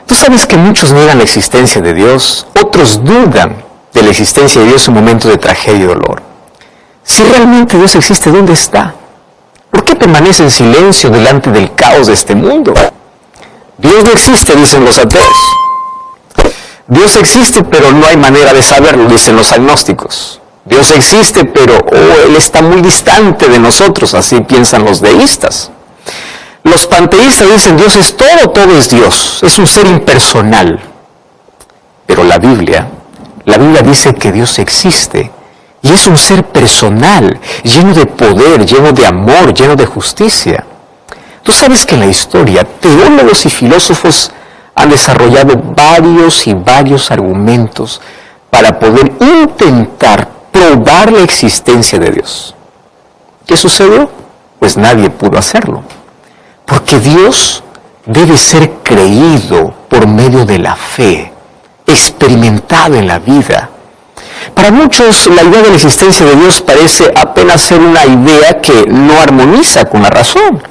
Tú sabes que muchos niegan la existencia de Dios, otros dudan de la existencia de Dios en momentos de tragedia y dolor. Si realmente Dios existe, ¿dónde está? ¿Por qué permanece en silencio delante del caos de este mundo? Dios no existe, dicen los ateos. Dios existe, pero no hay manera de saberlo, dicen los agnósticos. Dios existe, pero Él está muy distante de nosotros, así piensan los deístas. Los panteístas dicen Dios es todo, todo es Dios, es un ser impersonal. Pero la Biblia dice que Dios existe y es un ser personal, lleno de poder, lleno de amor, lleno de justicia. Tú sabes que en la historia teólogos y filósofos han desarrollado varios y varios argumentos para poder intentar probar la existencia de Dios. ¿Qué sucedió? Pues nadie pudo hacerlo. Porque Dios debe ser creído por medio de la fe, experimentado en la vida. Para muchos, la idea de la existencia de Dios parece apenas ser una idea que no armoniza con la razón.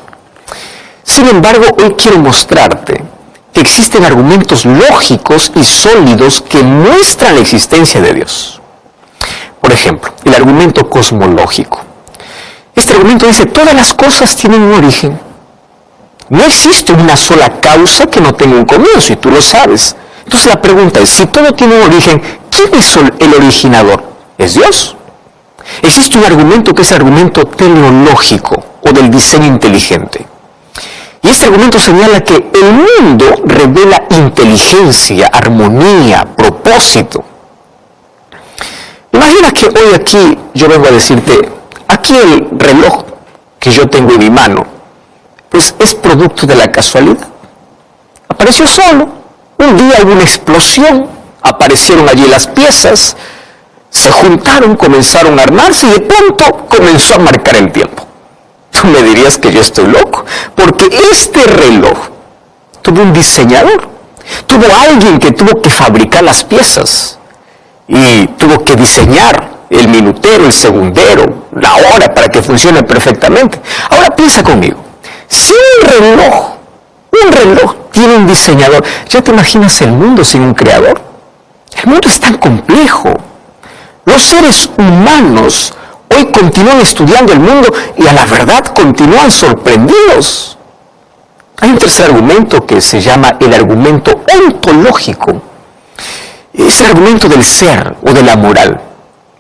Sin embargo, hoy quiero mostrarte que existen argumentos lógicos y sólidos que muestran la existencia de Dios. Por ejemplo, el argumento cosmológico. Este argumento dice, todas las cosas tienen un origen. No existe una sola causa que no tenga un comienzo, y tú lo sabes. Entonces la pregunta es, si todo tiene un origen, ¿quién es el originador? ¿Es Dios? Existe un argumento que es el argumento teleológico, o del diseño inteligente. Y este argumento señala que el mundo revela inteligencia, armonía, propósito. Imagina que hoy aquí yo vengo a decirte, aquí el reloj que yo tengo en mi mano, pues es producto de la casualidad. Apareció solo. Un día hubo una explosión, aparecieron allí las piezas, se juntaron, comenzaron a armarse y de pronto comenzó a marcar el tiempo. Tú me dirías que yo estoy loco, porque este reloj tuvo un diseñador, tuvo alguien que tuvo que fabricar las piezas y tuvo que diseñar el minutero, el segundero, la hora para que funcione perfectamente. Ahora piensa conmigo, si un reloj tiene un diseñador, ¿ya te imaginas el mundo sin un creador? El mundo es tan complejo. Los seres humanos hoy continúan estudiando el mundo y a la verdad continúan sorprendidos. Hay un tercer argumento que se llama el argumento ontológico. Es el argumento del ser o de la moral.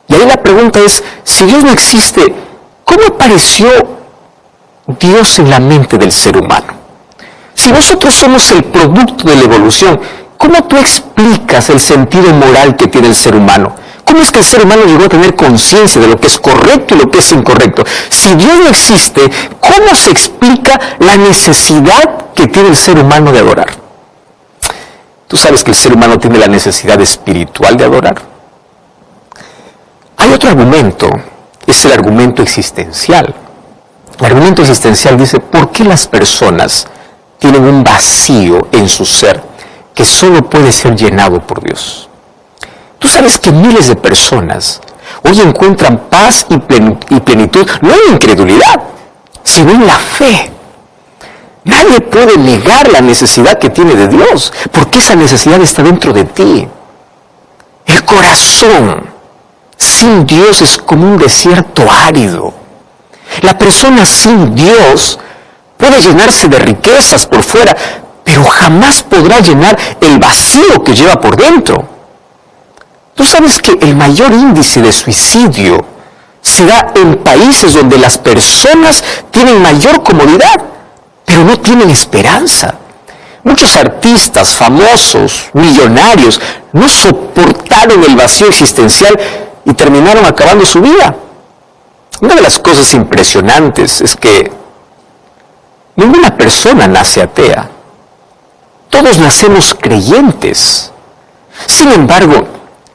Y ahí la pregunta es, si Dios no existe, ¿cómo apareció Dios en la mente del ser humano? Si nosotros somos el producto de la evolución, ¿cómo tú explicas el sentido moral que tiene el ser humano? ¿Cómo es que el ser humano llegó a tener conciencia de lo que es correcto y lo que es incorrecto? Si Dios no existe, ¿cómo se explica la necesidad que tiene el ser humano de adorar? ¿Tú sabes que el ser humano tiene la necesidad espiritual de adorar? Hay otro argumento, es el argumento existencial. El argumento existencial dice, ¿por qué las personas tienen un vacío en su ser que solo puede ser llenado por Dios? Tú sabes que miles de personas hoy encuentran paz y plenitud, no en incredulidad, sino en la fe. Nadie puede negar la necesidad que tiene de Dios, porque esa necesidad está dentro de ti. El corazón sin Dios es como un desierto árido. La persona sin Dios puede llenarse de riquezas por fuera, pero jamás podrá llenar el vacío que lleva por dentro. Tú sabes que el mayor índice de suicidio se da en países donde las personas tienen mayor comodidad, pero no tienen esperanza. Muchos artistas famosos, millonarios, no soportaron el vacío existencial y terminaron acabando su vida. Una de las cosas impresionantes es que ninguna persona nace atea. Todos nacemos creyentes. Sin embargo,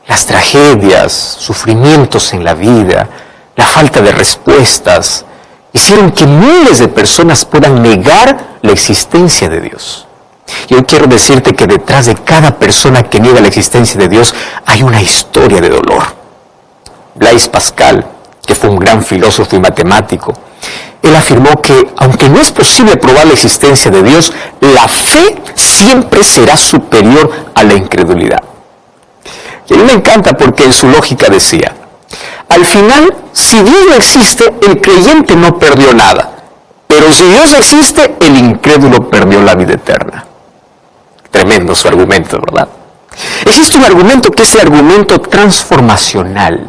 las tragedias, sufrimientos en la vida, la falta de respuestas, hicieron que miles de personas puedan negar la existencia de Dios. Y hoy quiero decirte que detrás de cada persona que niega la existencia de Dios hay una historia de dolor. Blaise Pascal, que fue un gran filósofo y matemático, él afirmó que, aunque no es posible probar la existencia de Dios, la fe siempre será superior a la incredulidad. Y a mí me encanta porque en su lógica decía, al final, si Dios no existe, el creyente no perdió nada. Pero si Dios existe, el incrédulo perdió la vida eterna. Tremendo su argumento, ¿verdad? Existe un argumento que es el argumento transformacional.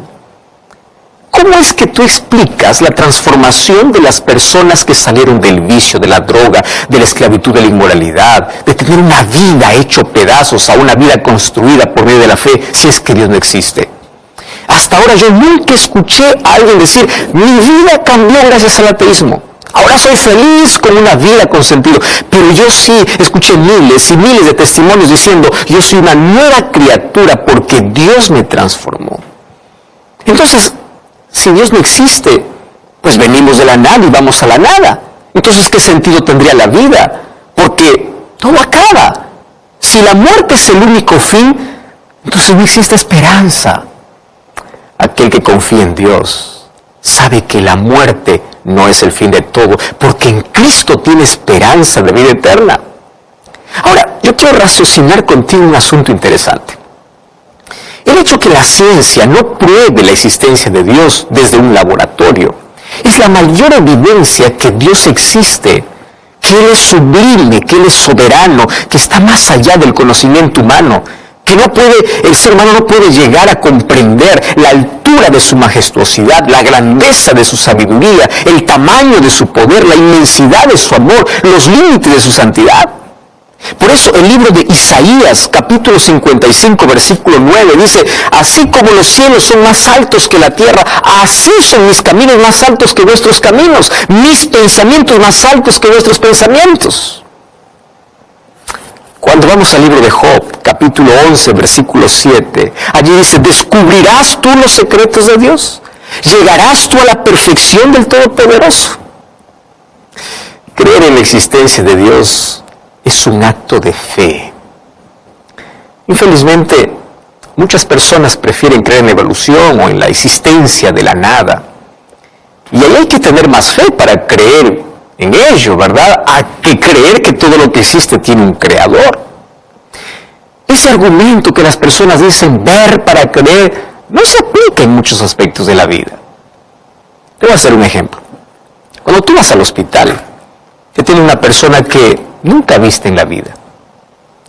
¿Cómo es que tú explicas la transformación de las personas que salieron del vicio, de la droga, de la esclavitud, de la inmoralidad, de tener una vida hecho pedazos a una vida construida por medio de la fe, si es que Dios no existe? Hasta ahora yo nunca escuché a alguien decir, mi vida cambió gracias al ateísmo. Ahora soy feliz con una vida con sentido. Pero yo sí escuché miles y miles de testimonios diciendo, yo soy una nueva criatura porque Dios me transformó. Entonces, si Dios no existe, pues venimos de la nada y vamos a la nada. Entonces, ¿qué sentido tendría la vida? Porque todo acaba. Si la muerte es el único fin, entonces no existe esperanza. Aquel que confía en Dios sabe que la muerte no es el fin de todo, porque en Cristo tiene esperanza de vida eterna. Ahora, yo quiero raciocinar contigo un asunto interesante. El hecho que la ciencia no pruebe la existencia de Dios desde un laboratorio es la mayor evidencia que Dios existe, que Él es sublime, que Él es soberano, que está más allá del conocimiento humano, que el ser humano no puede llegar a comprender la altura de su majestuosidad, la grandeza de su sabiduría, el tamaño de su poder, la inmensidad de su amor, los límites de su santidad. Por eso el libro de Isaías, capítulo 55, versículo 9, dice, así como los cielos son más altos que la tierra, así son mis caminos más altos que vuestros caminos, mis pensamientos más altos que vuestros pensamientos. Cuando vamos al libro de Job, capítulo 11, versículo 7, allí dice, ¿descubrirás tú los secretos de Dios? ¿Llegarás tú a la perfección del Todopoderoso? Creer en la existencia de Dios es un acto de fe. Infelizmente, muchas personas prefieren creer en la evolución o en la existencia de la nada. Y ahí hay que tener más fe para creer en ello, ¿verdad? A que creer que todo lo que existe tiene un creador. Ese argumento que las personas dicen ver para creer no se aplica en muchos aspectos de la vida. Te voy a hacer un ejemplo. Cuando tú vas al hospital, te tiene una persona que nunca viste en la vida.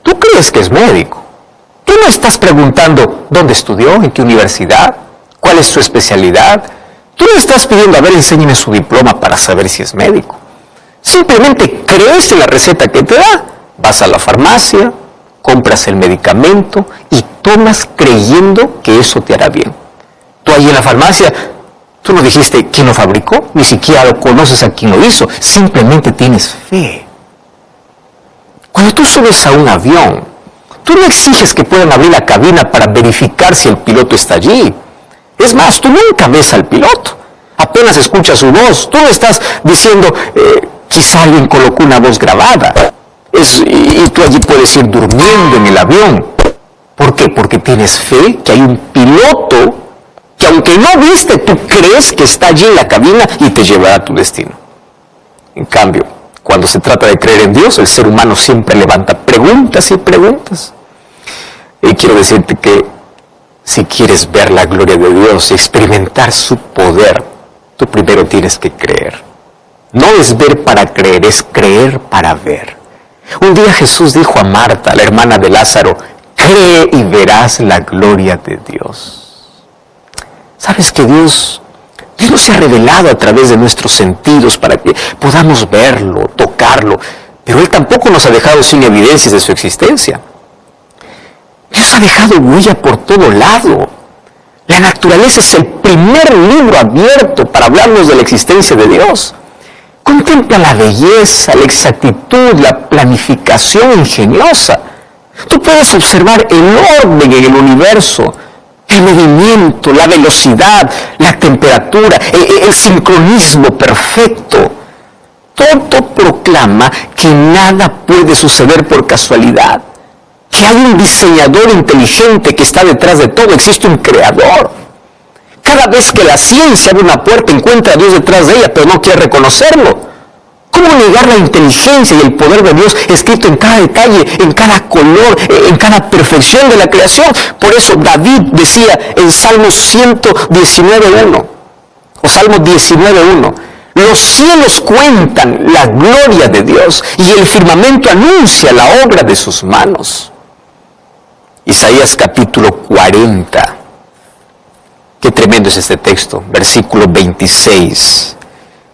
Tú crees que es médico. Tú no estás preguntando dónde estudió, en qué universidad, cuál es su especialidad. Tú no estás pidiendo, a ver, enséñeme su diploma para saber si es médico. Simplemente crees en la receta que te da. Vas a la farmacia, compras el medicamento y tomas creyendo que eso te hará bien. Tú allí en la farmacia, tú no dijiste quién lo fabricó, ni siquiera lo conoces a quién lo hizo, simplemente tienes fe. Cuando tú subes a un avión, tú no exiges que puedan abrir la cabina para verificar si el piloto está allí. Es más, tú nunca ves al piloto. Apenas escuchas su voz. Tú no estás diciendo, quizá alguien colocó una voz grabada. Y tú allí puedes ir durmiendo en el avión. ¿Por qué? Porque tienes fe que hay un piloto que aunque no viste, tú crees que está allí en la cabina y te llevará a tu destino. En cambio, cuando se trata de creer en Dios, el ser humano siempre levanta preguntas y preguntas. Y quiero decirte que si quieres ver la gloria de Dios y experimentar su poder, tú primero tienes que creer. No es ver para creer, es creer para ver. Un día Jesús dijo a Marta, la hermana de Lázaro, cree y verás la gloria de Dios. ¿Sabes que Dios no se ha revelado a través de nuestros sentidos para que podamos verlo, tocarlo? Pero Él tampoco nos ha dejado sin evidencias de su existencia. Dios ha dejado huella por todo lado. La naturaleza es el primer libro abierto para hablarnos de la existencia de Dios. Contempla la belleza, la exactitud, la planificación ingeniosa. Tú puedes observar el orden en el universo, el movimiento, la velocidad, la temperatura, el sincronismo perfecto. Todo proclama que nada puede suceder por casualidad, que hay un diseñador inteligente que está detrás de todo, existe un creador. Cada vez que la ciencia abre una puerta, encuentra a Dios detrás de ella, pero no quiere reconocerlo. ¿Cómo negar la inteligencia y el poder de Dios escrito en cada detalle, en cada color, en cada perfección de la creación? Por eso David decía en Salmos 119.1 o Salmos 19.1, los cielos cuentan la gloria de Dios y el firmamento anuncia la obra de sus manos. Isaías capítulo 40. Qué tremendo es este texto. Versículo 26.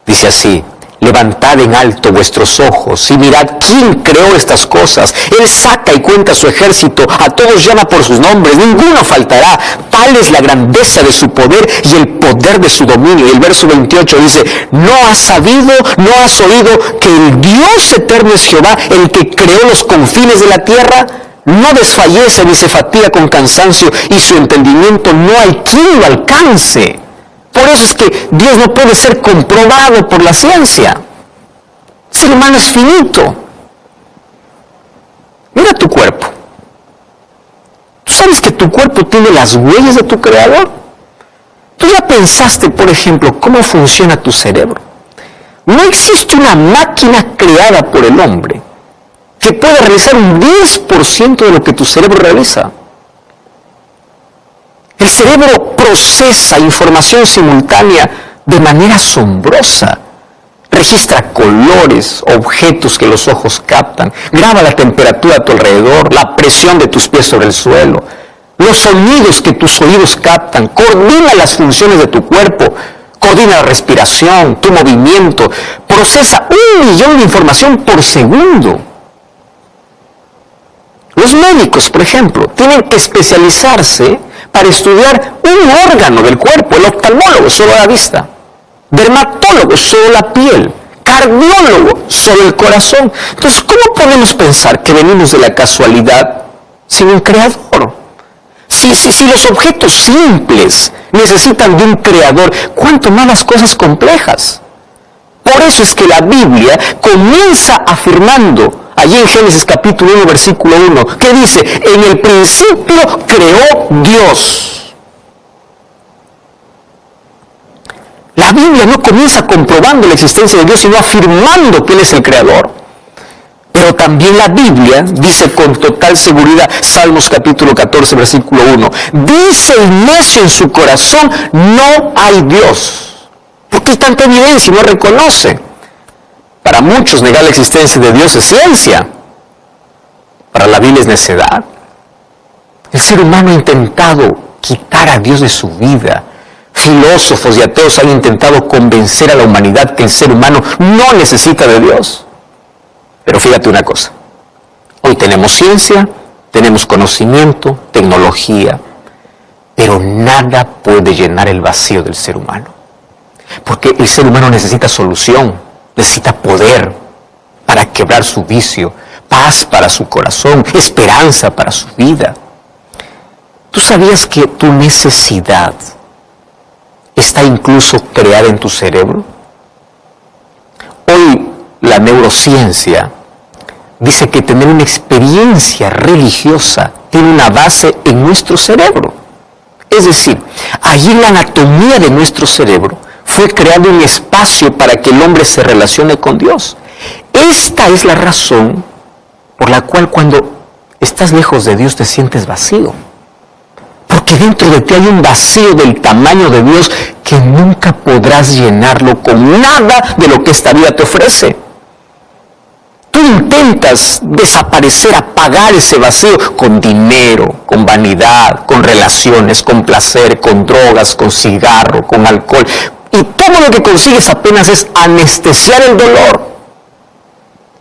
Dice así: levantad en alto vuestros ojos y mirad quién creó estas cosas. Él saca y cuenta su ejército, a todos llama por sus nombres, ninguno faltará. Tal es la grandeza de su poder y el poder de su dominio. Y el verso 28 dice: ¿no has sabido, no has oído que el Dios eterno es Jehová, el que creó los confines de la tierra? No desfallece ni se fatiga con cansancio, y su entendimiento no hay quien lo alcance. Por eso es que Dios no puede ser comprobado por la ciencia. El ser humano es finito. Mira tu cuerpo. ¿Tú sabes que tu cuerpo tiene las huellas de tu creador? ¿Tú ya pensaste, por ejemplo, cómo funciona tu cerebro? No existe una máquina creada por el hombre que pueda realizar un 10% de lo que tu cerebro realiza. El cerebro procesa información simultánea de manera asombrosa. Registra colores, objetos que los ojos captan, graba la temperatura a tu alrededor, la presión de tus pies sobre el suelo, los sonidos que tus oídos captan, coordina las funciones de tu cuerpo, coordina la respiración, tu movimiento, procesa 1 millón de información por segundo. Los médicos, por ejemplo, tienen que especializarse para estudiar un órgano del cuerpo. El oftalmólogo, solo la vista. Dermatólogo, solo la piel. Cardiólogo, solo el corazón. Entonces, ¿cómo podemos pensar que venimos de la casualidad sin un creador? Si los objetos simples necesitan de un creador, ¿cuánto más las cosas complejas? Por eso es que la Biblia comienza afirmando, allí en Génesis capítulo 1, versículo 1, que dice: en el principio creó Dios. La Biblia no comienza comprobando la existencia de Dios, sino afirmando que Él es el creador. Pero también la Biblia dice con total seguridad, Salmos capítulo 14, versículo 1, dice el necio en su corazón: no hay Dios. Porque hay tanta evidencia y no reconoce. Para muchos negar la existencia de Dios es ciencia. Para la Biblia es necedad. El ser humano ha intentado quitar a Dios de su vida. Filósofos y ateos han intentado convencer a la humanidad que el ser humano no necesita de Dios. Pero fíjate una cosa. Hoy tenemos ciencia, tenemos conocimiento, tecnología, pero nada puede llenar el vacío del ser humano. Porque el ser humano necesita solución, necesita poder para quebrar su vicio, paz para su corazón, esperanza para su vida. ¿Tú sabías que tu necesidad está incluso creada en tu cerebro? Hoy la neurociencia dice que tener una experiencia religiosa tiene una base en nuestro cerebro. Es decir, allí en la anatomía de nuestro cerebro fue creado un espacio para que el hombre se relacione con Dios. Esta es la razón por la cual cuando estás lejos de Dios te sientes vacío. Porque dentro de ti hay un vacío del tamaño de Dios que nunca podrás llenarlo con nada de lo que esta vida te ofrece. Tú intentas desaparecer, apagar ese vacío con dinero, con vanidad, con relaciones, con placer, con drogas, con cigarro, con alcohol. Y todo lo que consigues apenas es anestesiar el dolor.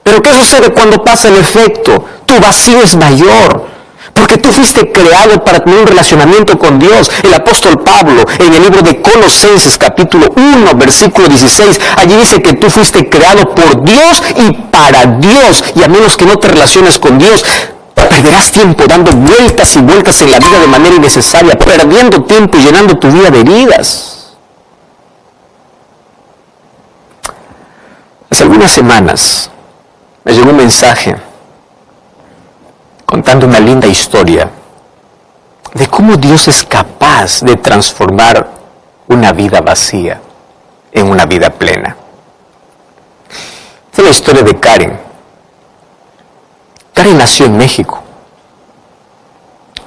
Pero ¿qué sucede cuando pasa el efecto? Tu vacío es mayor. Porque tú fuiste creado para tener un relacionamiento con Dios. El apóstol Pablo, en el libro de Colosenses, capítulo 1, versículo 16, allí dice que tú fuiste creado por Dios y para Dios. Y a menos que no te relaciones con Dios, perderás tiempo dando vueltas y vueltas en la vida de manera innecesaria, perdiendo tiempo y llenando tu vida de heridas. Hace algunas semanas me llegó un mensaje contando una linda historia de cómo Dios es capaz de transformar una vida vacía en una vida plena. Esta es la historia de Karen. Karen nació en México,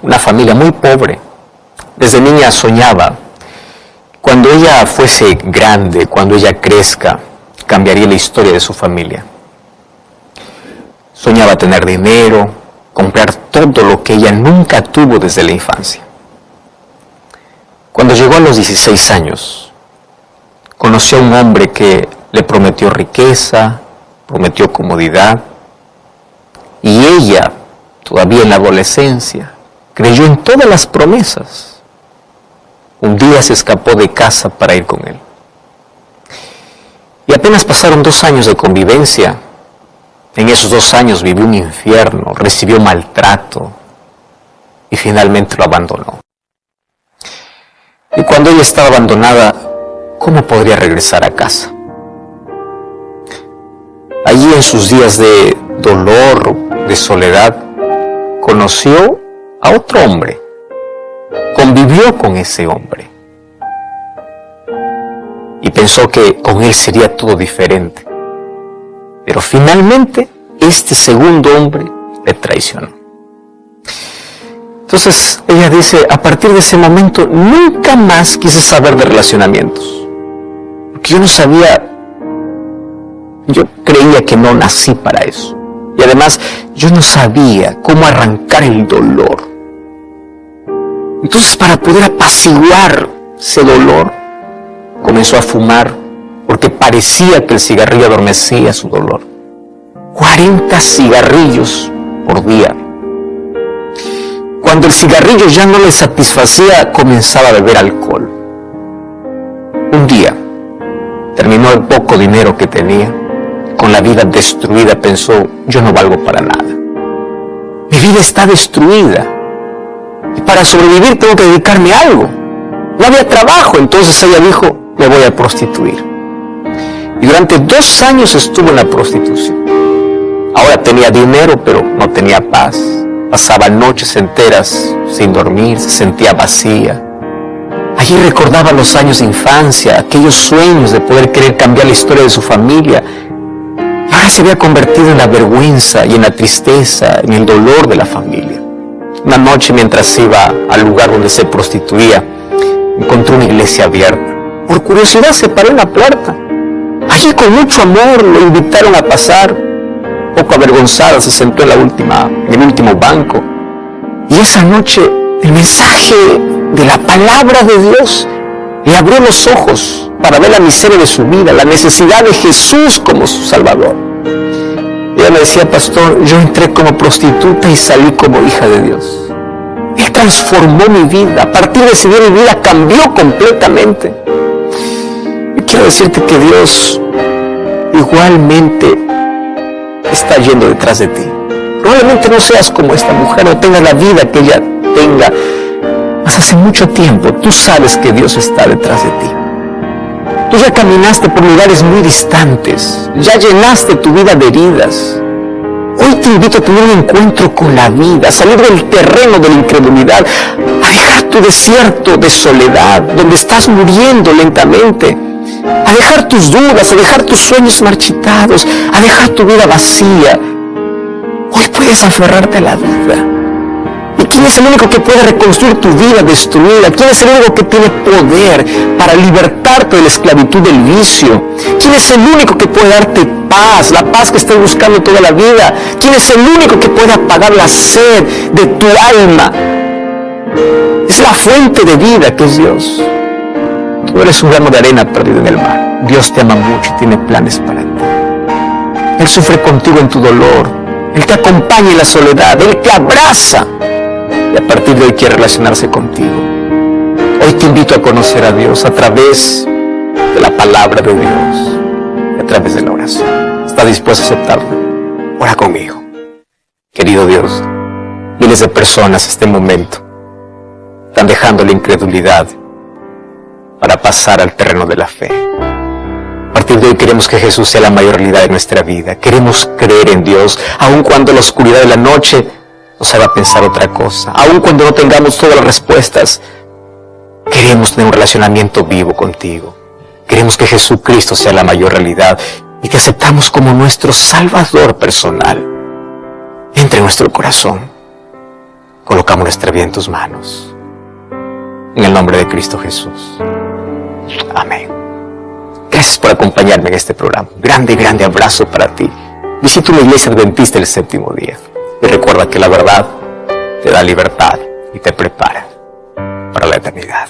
una familia muy pobre. Desde niña soñaba, cuando ella fuese grande, cuando ella crezca, cambiaría la historia de su familia. Soñaba tener dinero, comprar todo lo que ella nunca tuvo desde la infancia. Cuando llegó a los 16 años, conoció a un hombre que le prometió riqueza, prometió comodidad, y ella, todavía en la adolescencia, creyó en todas las promesas. Un día se escapó de casa para ir con él. Y apenas pasaron 2 años de convivencia. En esos 2 años vivió un infierno, recibió maltrato y finalmente lo abandonó. Y cuando ella estaba abandonada, ¿cómo podría regresar a casa? Allí en sus días de dolor, de soledad, conoció a otro hombre, convivió con ese hombre y pensó que con él sería todo diferente. Pero finalmente este segundo hombre le traicionó. Entonces ella dice, a partir de ese momento nunca más quise saber de relacionamientos, porque yo no sabía, yo creía que no nací para eso. Y además, yo no sabía cómo arrancar el dolor. Entonces, para poder apaciguar ese dolor, comenzó a fumar, porque parecía que el cigarrillo adormecía su dolor. 40 cigarrillos por día. Cuando el cigarrillo ya no le satisfacía, comenzaba a beber alcohol. Un día, terminó el poco dinero que tenía. Con la vida destruida, pensó, yo no valgo para nada. Mi vida está destruida. Y para sobrevivir tengo que dedicarme a algo. No había trabajo, entonces ella dijo, me voy a prostituir. Y durante 2 años estuvo en la prostitución. Ahora tenía dinero, pero no tenía paz. Pasaba noches enteras sin dormir, se sentía vacía. Allí recordaba los años de infancia, aquellos sueños de poder querer cambiar la historia de su familia. Ahora se había convertido en la vergüenza y en la tristeza, en el dolor de la familia. Una noche, mientras iba al lugar donde se prostituía, encontró una iglesia abierta. Por curiosidad se paró en la puerta. Allí con mucho amor lo invitaron a pasar. Poco avergonzada se sentó en el último banco. Y esa noche el mensaje de la palabra de Dios le abrió los ojos para ver la miseria de su vida, la necesidad de Jesús como su Salvador. Ella me decía, pastor, yo entré como prostituta y salí como hija de Dios. Él transformó mi vida. A partir de ese día mi vida cambió completamente. Y quiero decirte que Dios igualmente está yendo detrás de ti. Probablemente no seas como esta mujer, no tengas la vida que ella tenga. Mas hace mucho tiempo tú sabes que Dios está detrás de ti. Tú ya caminaste por lugares muy distantes, ya llenaste tu vida de heridas. Hoy te invito a tener un encuentro con la vida, a salir del terreno de la incredulidad, a dejar tu desierto de soledad, donde estás muriendo lentamente, a dejar tus dudas, a dejar tus sueños marchitados, a dejar tu vida vacía. Hoy puedes aferrarte a la vida. ¿Y quién es el único que puede reconstruir tu vida destruida? ¿Quién es el único que tiene poder para libertarte de la esclavitud del vicio? ¿Quién es el único que puede darte paz, la paz que estás buscando toda la vida? ¿Quién es el único que puede apagar la sed de tu alma? Es la fuente de vida que es Dios. Tú eres un grano de arena perdido en el mar. Dios te ama mucho y tiene planes para ti. Él sufre contigo en tu dolor. Él te acompaña en la soledad. Él te abraza. Y a partir de hoy quiere relacionarse contigo. Hoy te invito a conocer a Dios a través de la palabra de Dios, a través de la oración. ¿Estás dispuesto a aceptarlo? Ora conmigo. Querido Dios, miles de personas en este momento están dejando la incredulidad para pasar al terreno de la fe. A partir de hoy queremos que Jesús sea la mayor realidad de nuestra vida. Queremos creer en Dios, aun cuando la oscuridad de la noche nos haga pensar otra cosa, aun cuando no tengamos todas las respuestas. queremos tener un relacionamiento vivo contigo. Queremos que Jesucristo sea la mayor realidad y te aceptamos como nuestro Salvador personal. Entra en nuestro corazón. Colocamos nuestra vida en tus manos. En el nombre de Cristo Jesús. Amén. Gracias por acompañarme en este programa. Grande, grande abrazo para ti. Visita una iglesia adventista el séptimo día. Y recuerda que la verdad te da libertad y te prepara para la eternidad.